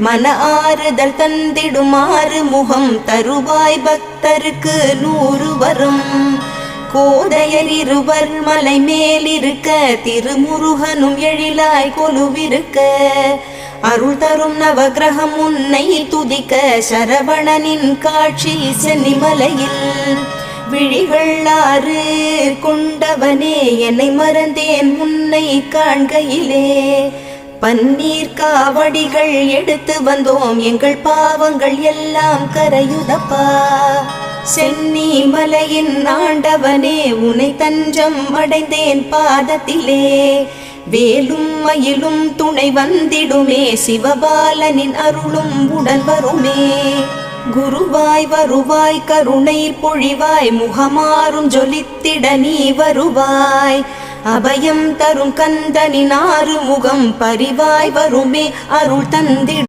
மன ஆறுதல் தந்திடுமாறு முகம் தருவாய் பக்தருக்கு 100 வரும். கோதையர் இருவர் மலை மேலிருக்க திருமுருகனும் எழிலாய் கொலுவிருக்க அருள் தரும் நவகிரகம் உன்னை துதிக்க சரவணனின் காட்சி சென்னிமலையில். விழிகள் 6 கொண்டவனே என்னை மறந்தேன் உன்னை காண்கையிலே. பன்னீர் காவடிகள் எடுத்து வந்தோம் எங்கள் பாவங்கள் எல்லாம் கரையுதப்பா. சென்னி மலையின் ஆண்டவனே உன்னை தஞ்சம் அடைந்தேன் பாதத்திலே. வேலும் மயிலும் துணை வந்திடுமே சிவபாலனின் அருளும் உடன் வருமே. குருவாய் வருவாய் கருணை பொழிவாய் முகமாறும் ஜொலித்திட நீ வருவாய். அபயம் தரும் கந்தனின் 6 முகம் பரிவாய் வருமே அருள் தந்திட.